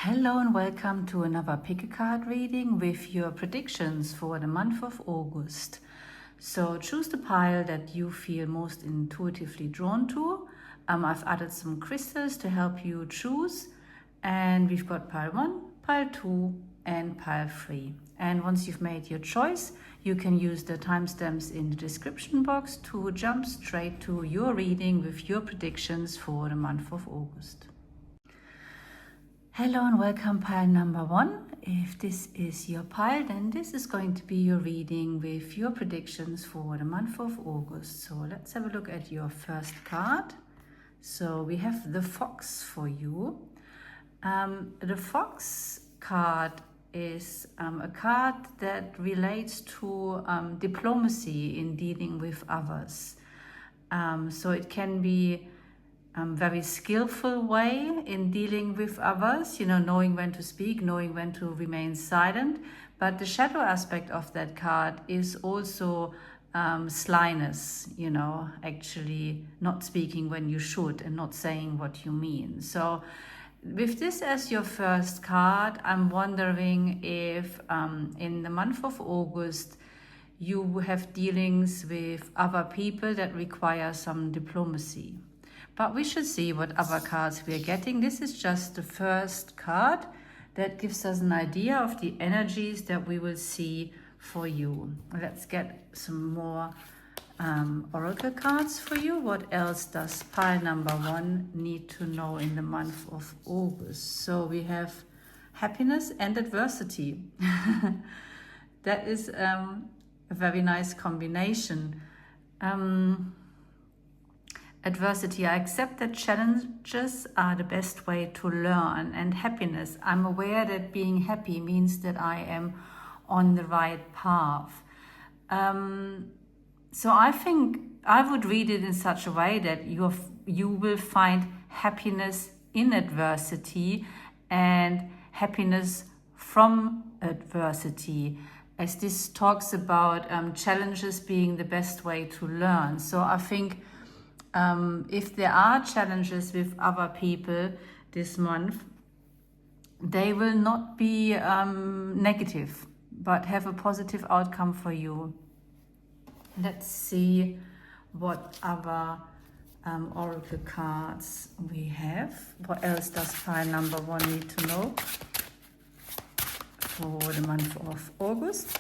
Hello and welcome to another pick a card reading with your predictions for the month of August. So choose the pile that you feel most intuitively drawn to. I've added some crystals to help you choose, and we've got pile 1, pile 2 and pile 3. And once you've made your choice, you can use the timestamps in the description box to jump straight to your reading with your predictions for the month of August. Hello and welcome pile number 1. If this is your pile, then this is going to be your reading with your predictions for the month of August. So let's have a look at your first card. So we have the Fox for you. The Fox card is a card that relates to diplomacy in dealing with others. So it can be very skillful way in dealing with others, knowing when to speak, knowing when to remain silent. But the shadow aspect of that card is also slyness, actually not speaking when you should and not saying what you mean. So with this as your first card, I'm wondering if in the month of August you have dealings with other people that require some diplomacy. But we should see what other cards we are getting. This is just the first card that gives us an idea of the energies that we will see for you. Let's get some more oracle cards for you. What else does pile number 1 need to know in the month of August? So we have happiness and adversity. That is a very nice combination. Adversity, I accept that challenges are the best way to learn, and happiness, I'm aware that being happy means that I am on the right path. So I think I would read it in such a way that you will find happiness in adversity and happiness from adversity, as this talks about challenges being the best way to learn. So I think if there are challenges with other people this month, they will not be negative, but have a positive outcome for you. Let's see what other oracle cards we have. What else does pile number 1 need to know for the month of August?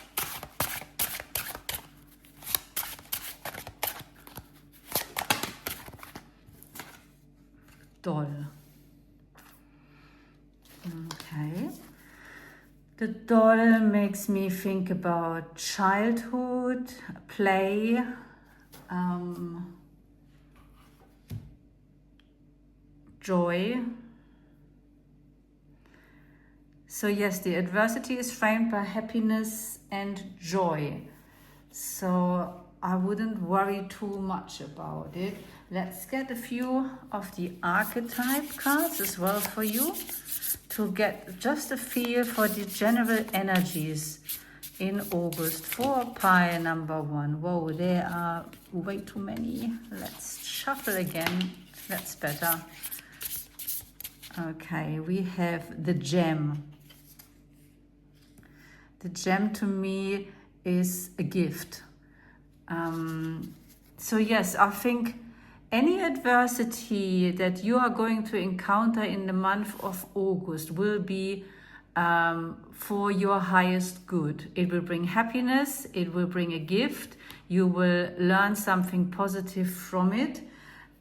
Doll. Okay. The doll makes me think about childhood, play, joy. So yes, the adversity is framed by happiness and joy. So I wouldn't worry too much about it. Let's get a few of the archetype cards as well for you to get just a feel for the general energies in August for pile number 1. Whoa, there are way too many. Let's shuffle again. That's better. Okay, we have the gem. The gem to me is a gift. So yes, I think any adversity that you are going to encounter in the month of August will be for your highest good. It will bring happiness, it will bring a gift, you will learn something positive from it.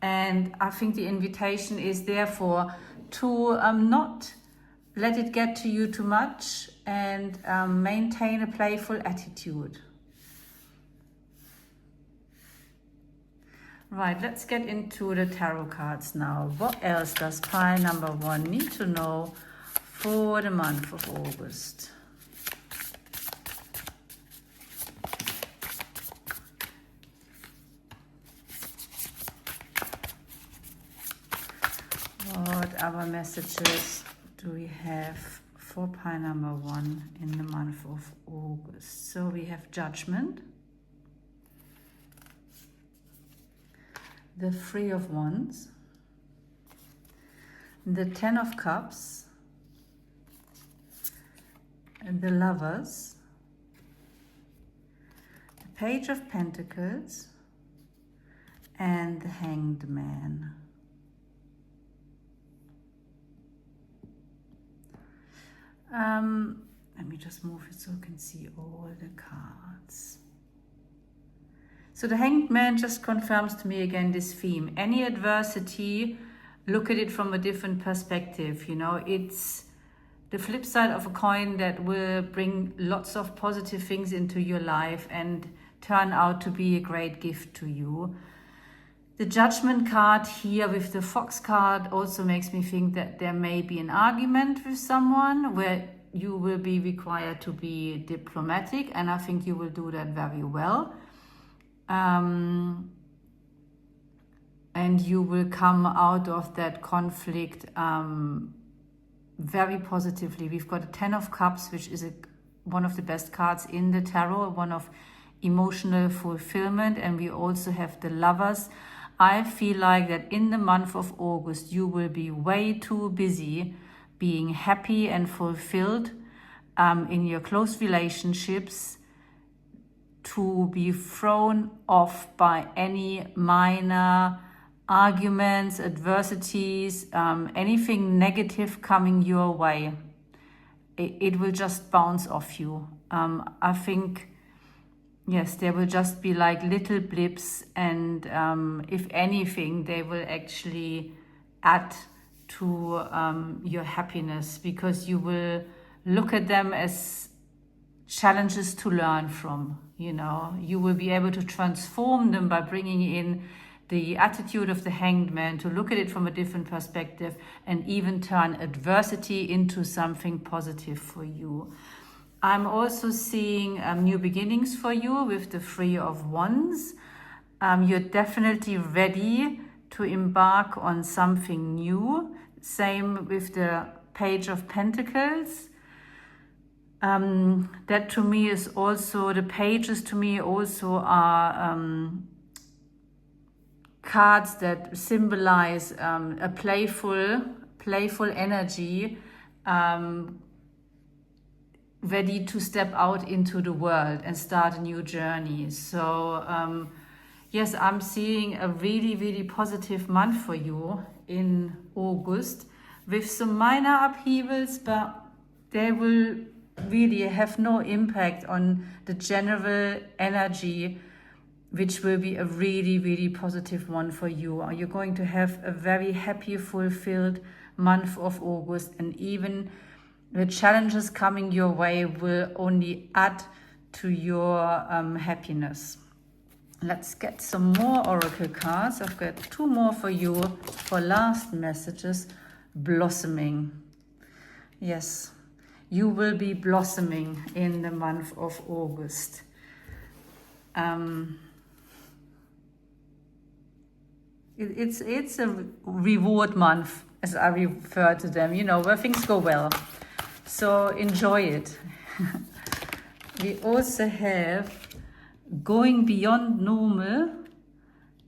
And I think the invitation is therefore to not let it get to you too much and maintain a playful attitude. Right, let's get into the tarot cards now. What else does pile number 1 need to know for the month of August? What other messages do we have for pile number 1 in the month of August? So we have judgment, the 3 of Wands, the 10 of Cups, and the Lovers, the Page of Pentacles, and the Hanged Man. Let me just move it so you can see all the cards. So the Hanged Man just confirms to me again this theme. Any adversity, look at it from a different perspective. You know, it's the flip side of a coin that will bring lots of positive things into your life and turn out to be a great gift to you. The Judgment card here with the Fox card also makes me think that there may be an argument with someone where you will be required to be diplomatic, and I think you will do that very well. And you will come out of that conflict very positively. We've got a 10 of Cups, which is one of the best cards in the tarot, one of emotional fulfillment, and we also have the Lovers. I feel like that in the month of August, you will be way too busy being happy and fulfilled in your close relationships to be thrown off by any minor arguments, adversities, anything negative coming your way. It will just bounce off you. I think, yes, there will just be like little blips, and if anything, they will actually add to your happiness, because you will look at them as challenges to learn from. You know, you will be able to transform them by bringing in the attitude of the Hanged Man, to look at it from a different perspective and even turn adversity into something positive for you. I'm also seeing new beginnings for you with the Three of Wands. You're definitely ready to embark on something new. Same with the Page of Pentacles. That to me is also, the pages to me also are cards that symbolize a playful energy, ready to step out into the world and start a new journey. So yes, I'm seeing a really, really positive month for you in August, with some minor upheavals, but they will really have no impact on the general energy, which will be a really, really positive one for you. You're going to have a very happy, fulfilled month of August, and even the challenges coming your way will only add to your happiness. Let's get some more oracle cards. I've got 2 more for you for last messages. Blossoming. Yes, you will be blossoming in the month of August. It's a reward month, as I refer to them, you know, where things go well. So enjoy it. We also have going beyond normal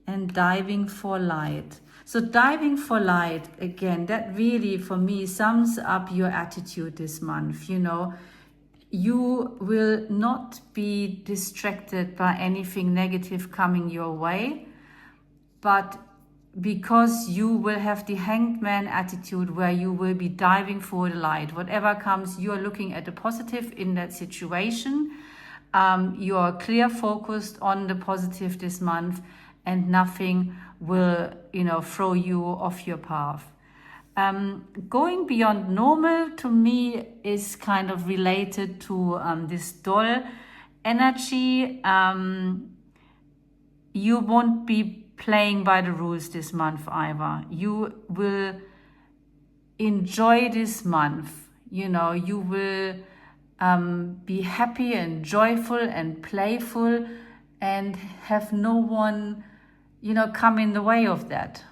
and diving for light. So diving for light, again, that really for me sums up your attitude this month. You know, you will not be distracted by anything negative coming your way, but because you will have the Hanged Man attitude, where you will be diving for the light. Whatever comes, you are looking at the positive in that situation. You are clear focused on the positive this month, and nothing will, you know, throw you off your path. Going beyond normal to me is kind of related to this doll energy. You won't be playing by the rules this month either. You will enjoy this month. You know, you will be happy and joyful and playful, and have no one, you know, come in the way of that.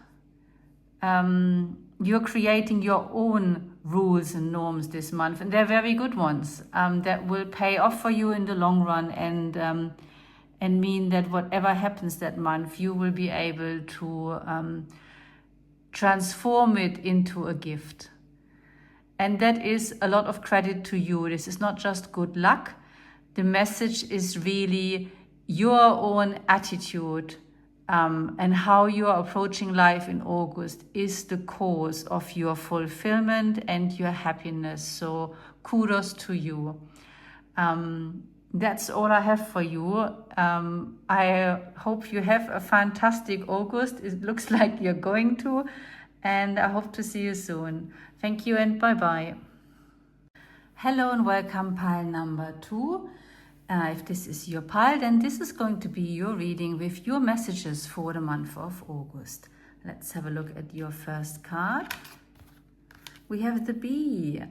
You're creating your own rules and norms this month, and they're very good ones that will pay off for you in the long run, and mean that whatever happens that month, you will be able to transform it into a gift. And that is a lot of credit to you. This is not just good luck. The message is really your own attitude and how you are approaching life in August is the cause of your fulfillment and your happiness. So kudos to you. That's all I have for you. I hope you have a fantastic August. It looks like you're going to. And I hope to see you soon. Thank you and bye-bye. Hello and welcome, pile number 2. If this is your pile, then this is going to be your reading with your messages for the month of August. Let's have a look at your first card. We have the bee.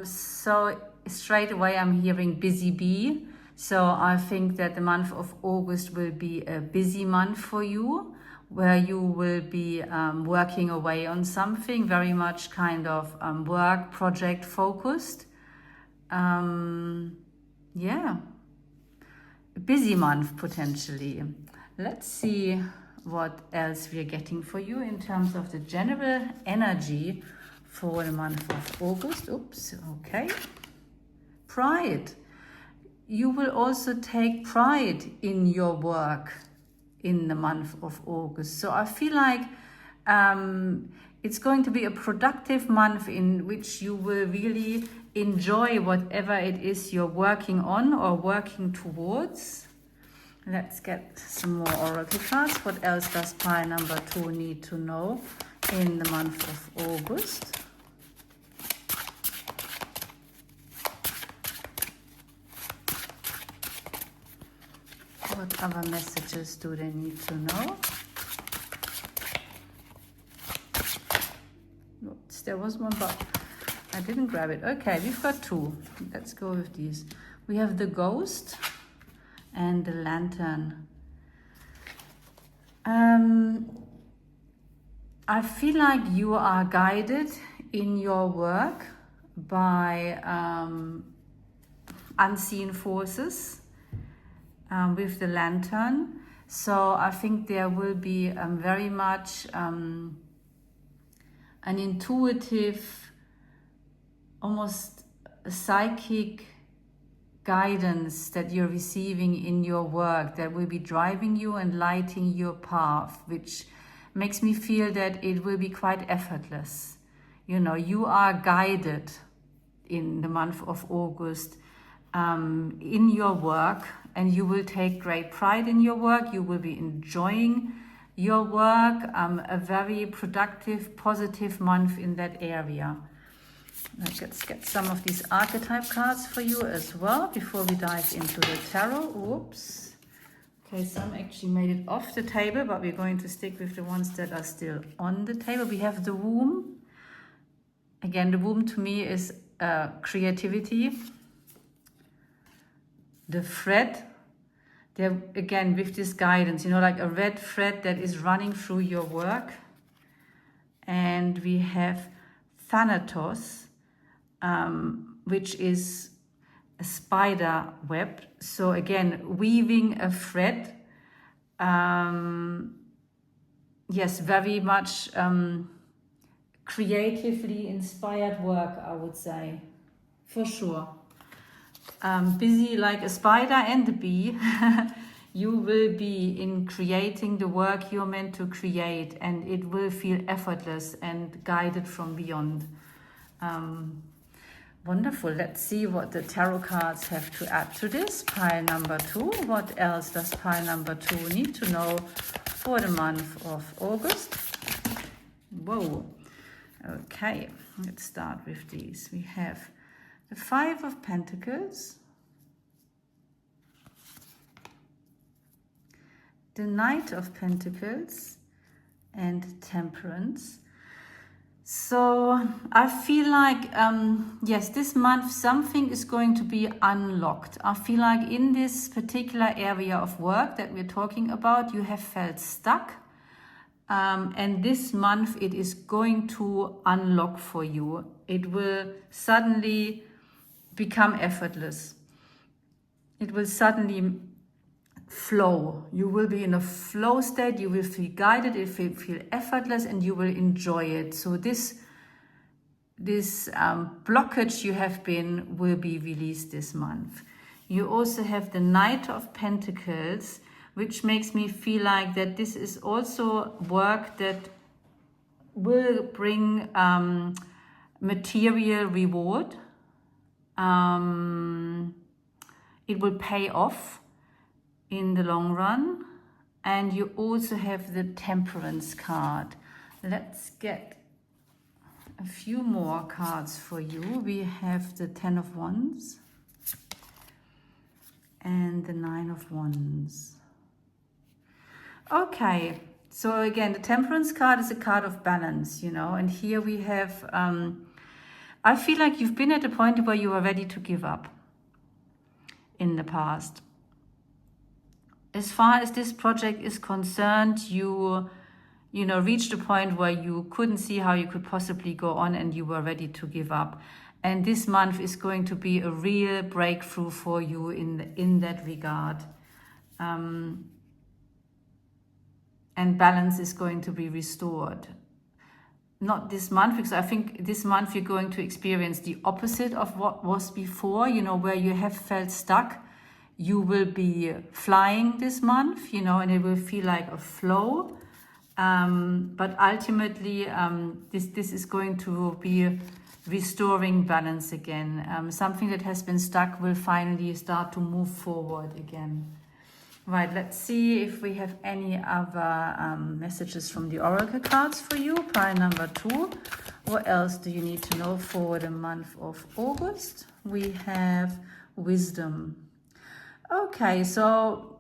So straight away I'm hearing busy bee. So I think that the month of August will be a busy month for you, where you will be working away on something very much kind of work project focused. Yeah, a busy month potentially. Let's see what else we are getting for you in terms of the general energy for the month of August. Oops, okay. Pride. You will also take pride in your work in the month of August. So I feel like it's going to be a productive month in which you will really enjoy whatever it is you're working on or working towards. Let's get some more oracle cards. What else does pile number 2 need to know in the month of August? What other messages do they need to know? Oops, there was one, but I didn't grab it. Okay, we've got 2. Let's go with these. We have the ghost and the lantern. I feel like you are guided in your work by unseen forces with the lantern. So I think there will be very much an intuitive, almost a psychic guidance that you're receiving in your work that will be driving you and lighting your path, which makes me feel that it will be quite effortless. You know, you are guided in the month of August in your work, and you will take great pride in your work. You will be enjoying your work, a very productive, positive month in that area. Let's get some of these archetype cards for you as well before we dive into the tarot. Whoops. Okay, some actually made it off the table, but we're going to stick with the ones that are still on the table. We have the womb. Again, the womb to me is creativity. The thread. There again with this guidance, you know, like a red thread that is running through your work. And we have Thanatos, which is a spider web. So again, weaving a thread. Yes, very much creatively inspired work, I would say, for sure. Busy like a spider and a bee. You will be in creating the work you're meant to create, and it will feel effortless and guided from beyond. Wonderful. Let's see what the tarot cards have to add to this. Pile number 2. What else does pile number 2 need to know for the month of August? Whoa. Okay, let's start with these. We have the 5 of Pentacles, the Knight of Pentacles, and Temperance. So I feel like, yes, this month something is going to be unlocked. I feel like in this particular area of work that we're talking about, you have felt stuck. And this month it is going to unlock for you. It will suddenly become effortless. It will suddenly flow. You will be in a flow state. You will feel guided. It will feel effortless, and you will enjoy it. So this blockage you have been will be released this month. You also have the Knight of Pentacles, which makes me feel like that this is also work that will bring material reward. It will pay off in the long run. And you also have the Temperance card. Let's get a few more cards for you. We have the 10 of Wands and the 9 of Wands. Okay, so again, the Temperance card is a card of balance, you know, and here we have, I feel like you've been at a point where you are ready to give up in the past. As far as this project is concerned, you reached a point where you couldn't see how you could possibly go on and you were ready to give up. And this month is going to be a real breakthrough for you in that regard. And balance is going to be restored. Not this month, because I think this month you're going to experience the opposite of what was before, you know, where you have felt stuck. You will be flying this month, you know, and it will feel like a flow. But ultimately, this is going to be restoring balance again. Something that has been stuck will finally start to move forward again. Right, let's see if we have any other messages from the Oracle cards for you. Pile number 2. What else do you need to know for the month of August? We have Wisdom. Okay, so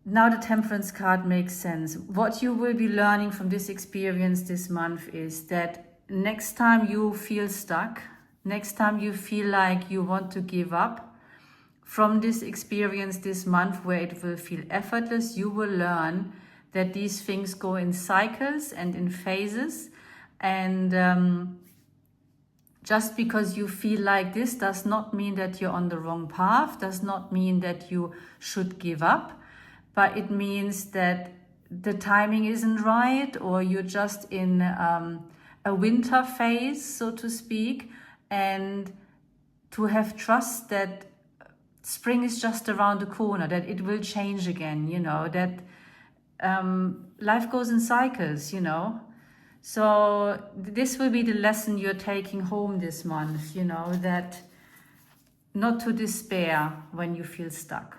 now the Temperance card makes sense. What you will be learning from this experience this month is that next time you feel stuck, next time you feel like you want to give up, from this experience this month where it will feel effortless, you will learn that these things go in cycles and in phases. And just because you feel like this does not mean that you're on the wrong path, does not mean that you should give up, but it means that the timing isn't right, or you're just in a winter phase, so to speak, and to have trust that spring is just around the corner, that it will change again, you know, that life goes in cycles, you know. So this will be the lesson you're taking home this month, you know, that not to despair when you feel stuck,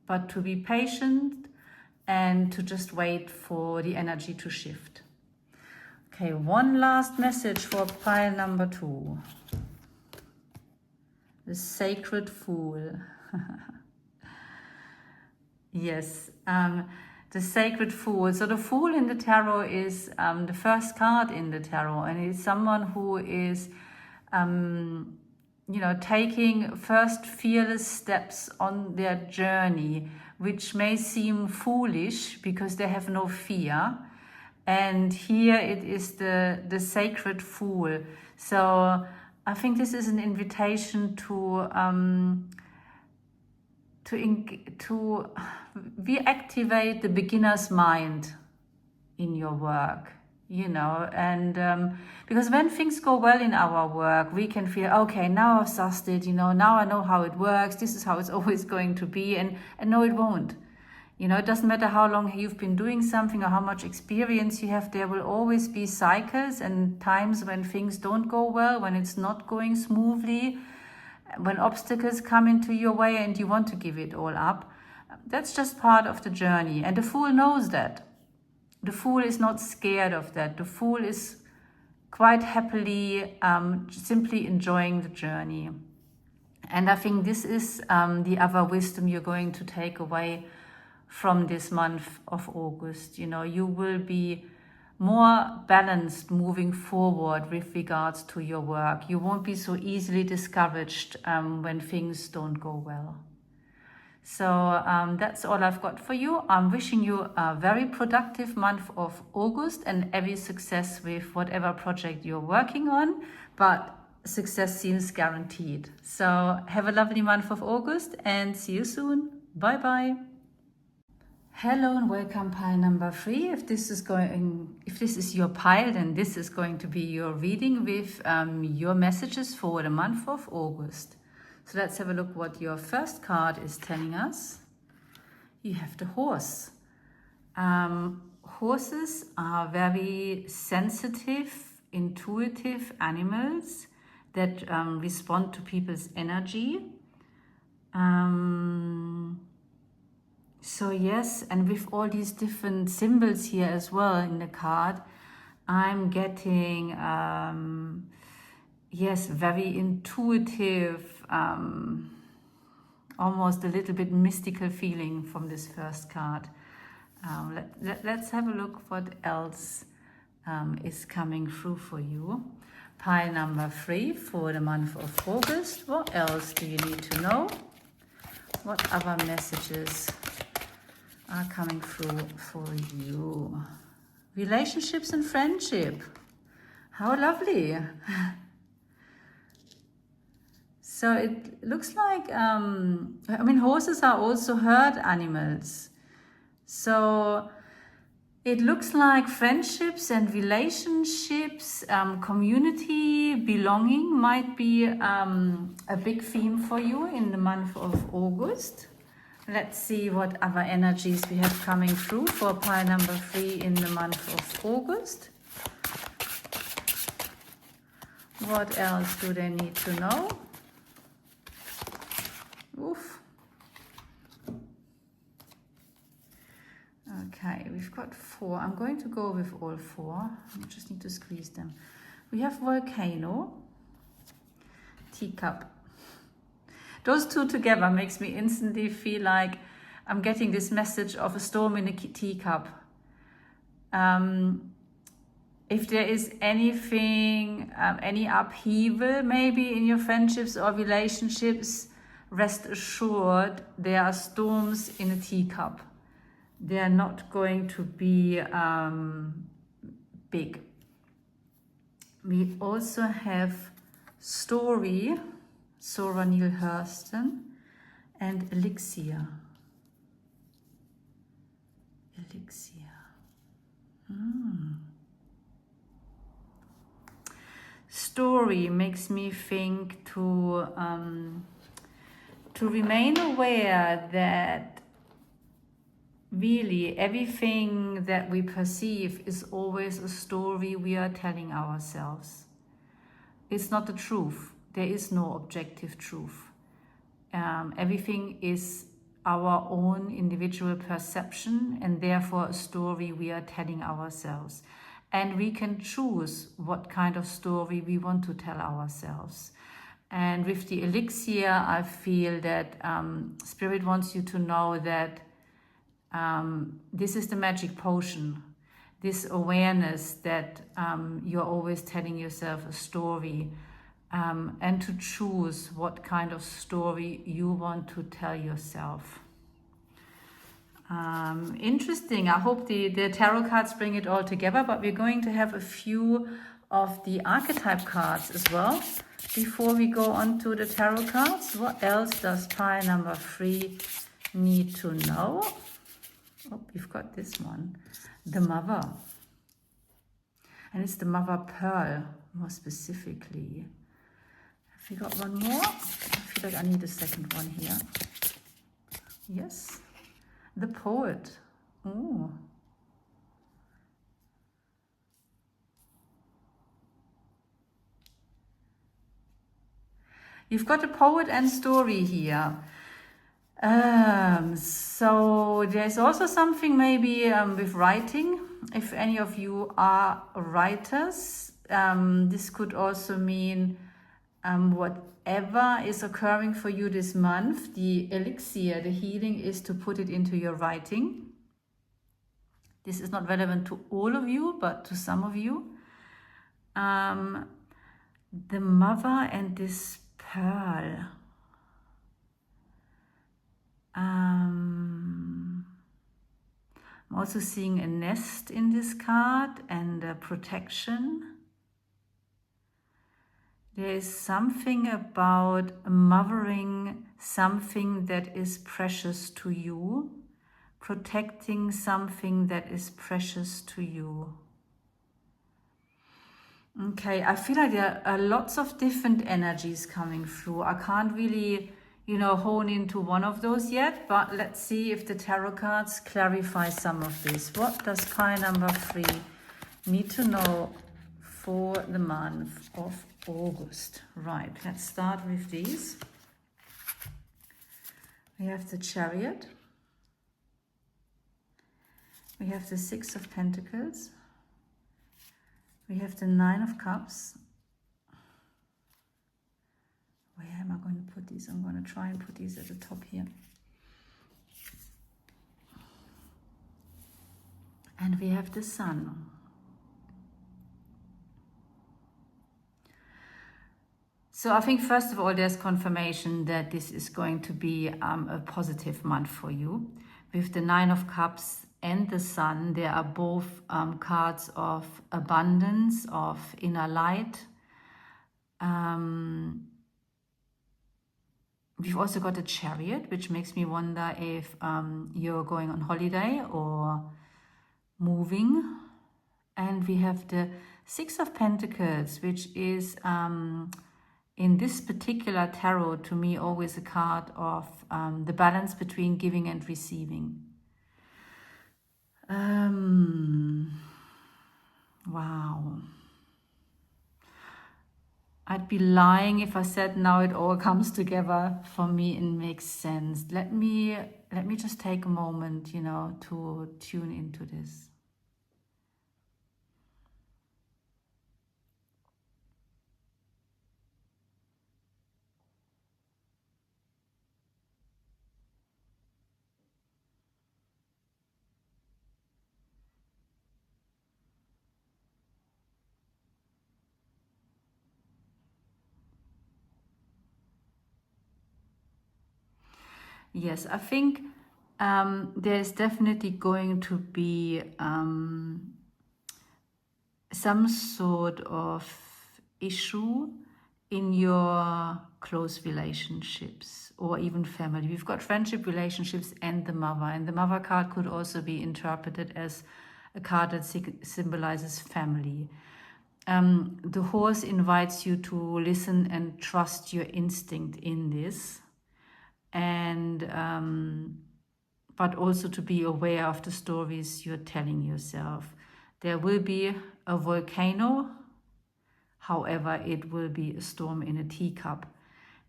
but to be patient and to just wait for the energy to shift. Okay, one last message for pile number 2. The Sacred Fool. Yes, the Sacred Fool. So the Fool in the tarot is the first card in the tarot, and it's someone who is, taking first fearless steps on their journey, which may seem foolish because they have no fear. And here it is the Sacred Fool. So I think this is an invitation to reactivate the beginner's mind in your work, you know, and because when things go well in our work, we can feel, okay, now I've sussed it, you know, now I know how it works, this is how it's always going to be, and no, it won't. You know, it doesn't matter how long you've been doing something or how much experience you have, there will always be cycles and times when things don't go well, when it's not going smoothly, when obstacles come into your way and you want to give it all up. That's just part of the journey. And the Fool knows that. The Fool is not scared of that. The Fool is quite happily simply enjoying the journey. And I think this is the other wisdom you're going to take away from this month of August. You know, you will be more balanced moving forward with regards to your work. You won't be so easily discouraged when things don't go well. So that's all I've got for you. I'm wishing you a very productive month of August and every success with whatever project you're working on, but success seems guaranteed. So have a lovely month of August and see you soon. Bye bye. Hello and welcome, pile number 3. If this is your pile, then this is going to be your reading with your messages for the month of August. So let's have a look what your first card is telling us. You have the horse. Horses are very sensitive, intuitive animals that respond to people's energy. So yes, and with all these different symbols here as well in the card, I'm getting, yes, very intuitive, almost a little bit mystical feeling from this first card. Let's have a look what else is coming through for you. Pile number 3 for the month of August. What else do you need to know? What other messages are coming through for you? Relationships and friendship. How lovely. So it looks like, horses are also herd animals. So it looks like friendships and relationships, community, belonging might be a big theme for you in the month of August. Let's see what other energies we have coming through for pile number 3 in the month of August. What else do they need to know? Oof. Okay, we've got 4. I'm going to go with all 4. I just need to squeeze them. We have volcano, teacup. Those two together makes me instantly feel like I'm getting this message of a storm in a teacup. If there is anything, any upheaval maybe in your friendships or relationships, rest assured there are storms in a teacup. They are not going to be big. We also have story, Zora Neale Hurston, and elixir. Elixir. Story makes me think to remain aware that really everything that we perceive is always a story we are telling ourselves. It's not the truth. There is no objective truth. Everything is our own individual perception and therefore a story we are telling ourselves. And we can choose what kind of story we want to tell ourselves. And with the elixir, I feel that Spirit wants you to know that this is the magic potion. This awareness that you're always telling yourself a story. And to choose what kind of story you want to tell yourself. Interesting. I hope the tarot cards bring it all together, but we're going to have a few of the archetype cards as well before we go on to the tarot cards. What else does pile number 3 need to know? Oh, we've got this one. The mother. And it's the mother pearl, more specifically. Have we got one more? I feel like I need a second one here. Yes. The poet. Oh. You've got a poet and story here. So there's also something maybe with writing. If any of you are writers, this could also mean whatever is occurring for you this month, the elixir, the healing is to put it into your writing. This is not relevant to all of you, but to some of you. The mother and this pearl. I'm also seeing a nest in this card and protection. There is something about mothering something that is precious to you, protecting something that is precious to you. Okay, I feel like there are lots of different energies coming through. I can't really, you know, hone into one of those yet, but let's see if the tarot cards clarify some of this. What does pile number 3 need to know for the month of August? Right, let's start with these. We have the Chariot. We have the 6 of Pentacles. We have the 9 of Cups. Where am I going to put these? I'm going to try and put these at the top here. And we have the Sun. So I think first of all, there's confirmation that this is going to be a positive month for you. With the 9 of Cups and the Sun, there are both cards of abundance, of inner light. We've also got a Chariot, which makes me wonder if you're going on holiday or moving. And we have the 6 of Pentacles, which is in this particular tarot, to me, always a card of the balance between giving and receiving. Wow. I'd be lying if I said now it all comes together for me and makes sense. Let me just take a moment, you know, to tune into this. Yes, I think there's definitely going to be some sort of issue in your close relationships or even family. We've got friendship, relationships, and the mother. And the mother card could also be interpreted as a card that symbolizes family. The horse invites you to listen and trust your instinct in this. And but also to be aware of the stories you're telling yourself. There will be a volcano, however, it will be a storm in a teacup.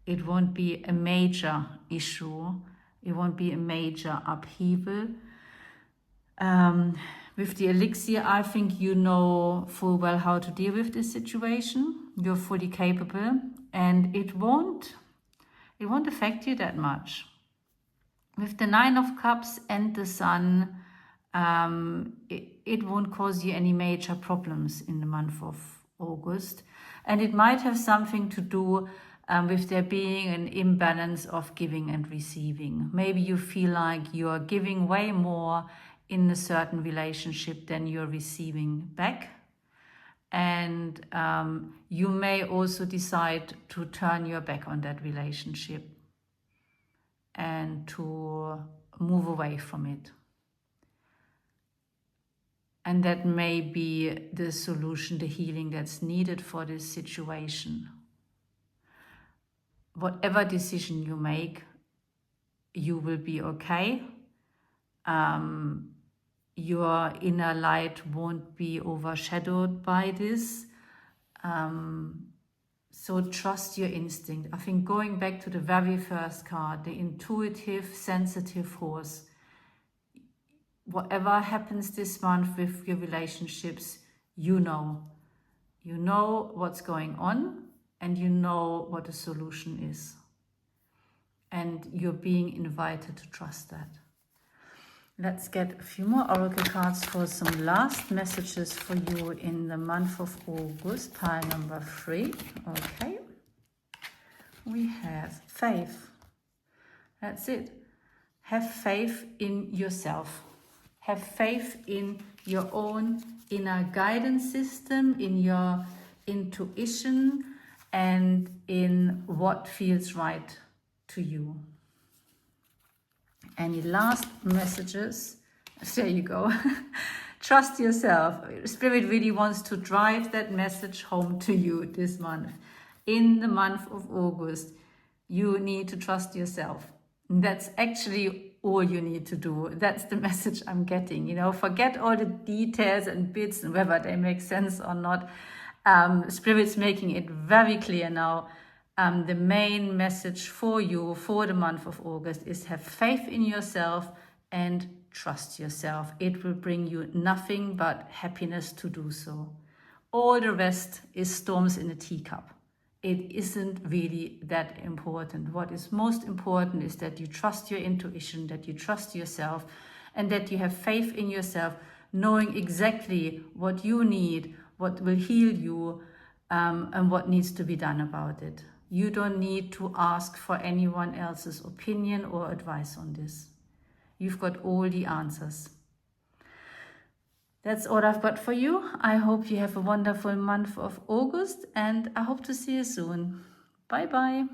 It won't be a major issue, it won't be a major upheaval. With the elixir, I think you know full well how to deal with this situation. You're fully capable, and it won't affect you that much. With the 9 of Cups and the Sun, it won't cause you any major problems in the month of August. And it might have something to do with there being an imbalance of giving and receiving. Maybe you feel like you're giving way more in a certain relationship than you're receiving back. And you may also decide to turn your back on that relationship and to move away from it. And that may be the solution, the healing that's needed for this situation. Whatever decision you make, you will be okay. Your inner light won't be overshadowed by this. So trust your instinct. I think going back to the very first card, the intuitive, sensitive horse, whatever happens this month with your relationships, you know what's going on and you know what the solution is. And you're being invited to trust that. Let's get a few more oracle cards for some last messages for you in the month of August, pile number 3. Okay. We have faith. That's it. Have faith in yourself. Have faith in your own inner guidance system, in your intuition, and in what feels right to you. Any last messages? There you go. Trust yourself. Spirit really wants to drive that message home to you this month. In the month of August, you need to trust yourself. That's actually all you need to do. That's the message I'm getting. You know, forget all the details and bits and whether they make sense or not. Spirit's making it very clear now. The main message for you for the month of August is have faith in yourself and trust yourself. It will bring you nothing but happiness to do so. All the rest is storms in a teacup. It isn't really that important. What is most important is that you trust your intuition, that you trust yourself, and that you have faith in yourself, knowing exactly what you need, what will heal you, and what needs to be done about it. You don't need to ask for anyone else's opinion or advice on this. You've got all the answers. That's all I've got for you. I hope you have a wonderful month of August, and I hope to see you soon. Bye bye.